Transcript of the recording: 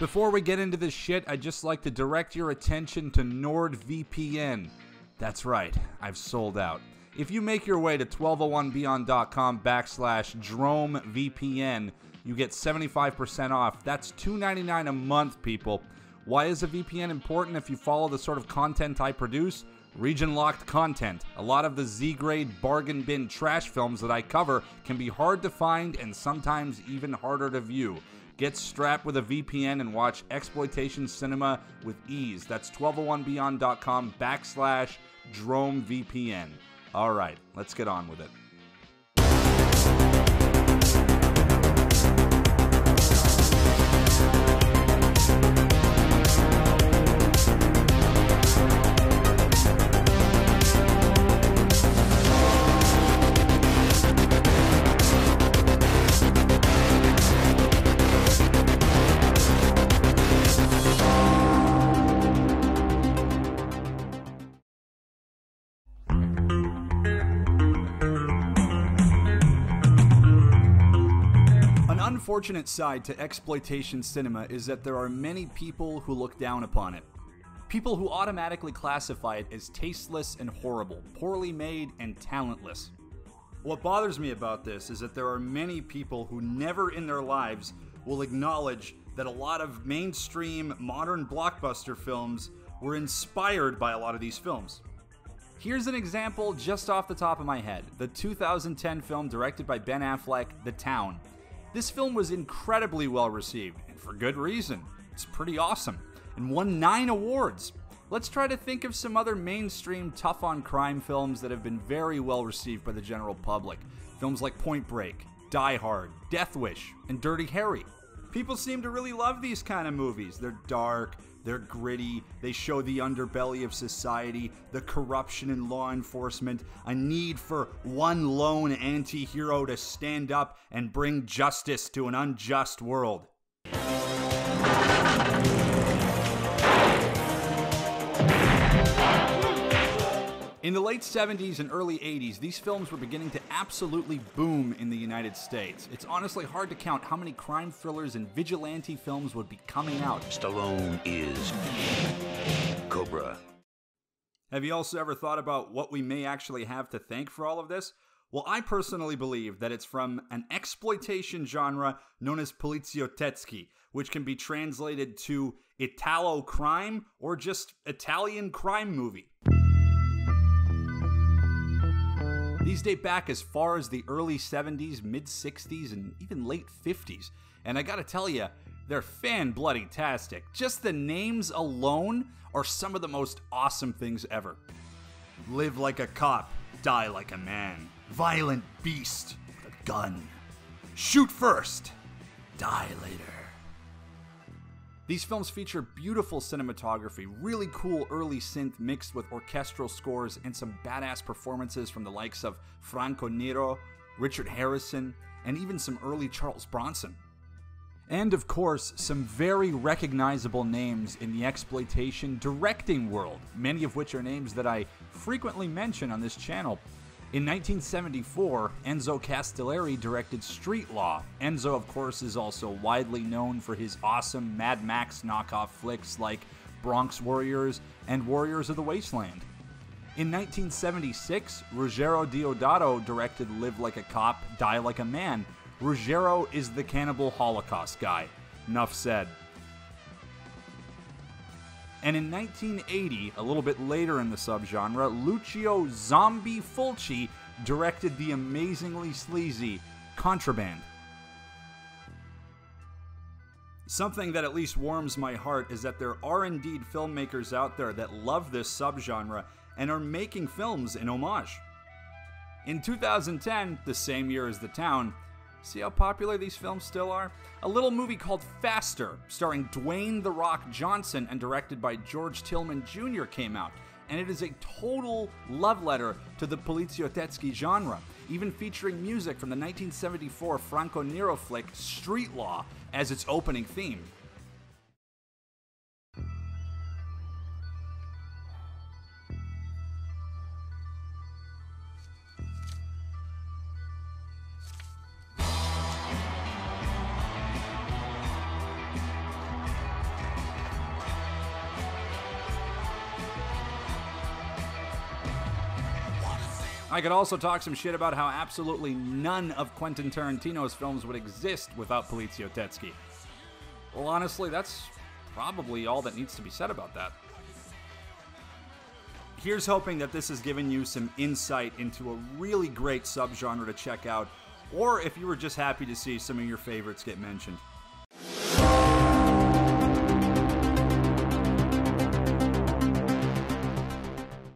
before we get into this shit, I'd just like to direct your attention to NordVPN. That's right, I've sold out. If you make your way to 1201beyond.com/DromeVPN, you get 75% off. That's $2.99 a month, people. Why is a VPN important if you follow the sort of content I produce? Region-locked content. A lot of the Z-grade bargain bin trash films that I cover can be hard to find and sometimes even harder to view. Get strapped with a VPN and watch exploitation cinema with ease. That's 1201beyond.com/DromeVPN. All right, let's get on with it. Unfortunate side to exploitation cinema is that there are many people who look down upon it. People who automatically classify it as tasteless and horrible, poorly made and talentless. What bothers me about this is that there are many people who never in their lives will acknowledge that a lot of mainstream modern blockbuster films were inspired by a lot of these films. Here's an example just off the top of my head. The 2010 film directed by Ben Affleck, The Town. This film was incredibly well received, and for good reason. It's pretty awesome, and won 9 awards. Let's try to think of some other mainstream tough-on-crime films that have been very well received by the general public. Films like Point Break, Die Hard, Death Wish, and Dirty Harry. People seem to really love these kind of movies. They're dark, they're gritty, they show the underbelly of society, the corruption in law enforcement, a need for one lone anti-hero to stand up and bring justice to an unjust world. In the late 70s and early 80s, these films were beginning to absolutely boom in the United States. It's honestly hard to count how many crime thrillers and vigilante films would be coming out. Stallone is Cobra. Have you also ever thought about what we may actually have to thank for all of this? Well, I personally believe that it's from an exploitation genre known as poliziotteschi, which can be translated to Italo crime or just Italian crime movie. These date back as far as the early 70s, mid-60s, and even late 50s. And I gotta tell you, they're fan-bloody-tastic. Just the names alone are some of the most awesome things ever. Live like a cop, die like a man. Violent beast with a gun. Shoot first, die later. These films feature beautiful cinematography, really cool early synth mixed with orchestral scores, and some badass performances from the likes of Franco Nero, Richard Harrison, and even some early Charles Bronson. And of course, some very recognizable names in the exploitation directing world, many of which are names that I frequently mention on this channel. In 1974, Enzo Castellari directed Street Law. Enzo, of course, is also widely known for his awesome Mad Max knockoff flicks like Bronx Warriors and Warriors of the Wasteland. In 1976, Ruggero Deodato directed Live Like a Cop, Die Like a Man. Ruggero is the cannibal Holocaust guy. Nuff said. And in 1980, a little bit later in the subgenre, Lucio Zombie Fulci directed the amazingly sleazy Contraband. Something that at least warms my heart is that there are indeed filmmakers out there that love this subgenre and are making films in homage. In 2010, the same year as The Town, see how popular these films still are? A little movie called Faster, starring Dwayne "The Rock" Johnson and directed by George Tillman Jr. came out. And it is a total love letter to the poliziotteschi genre, even featuring music from the 1974 Franco Nero flick Street Law as its opening theme. I could also talk some shit about how absolutely none of Quentin Tarantino's films would exist without Polizio Tetsky. Well, honestly, that's probably all that needs to be said about that. Here's hoping that this has given you some insight into a really great subgenre to check out, or if you were just happy to see some of your favorites get mentioned.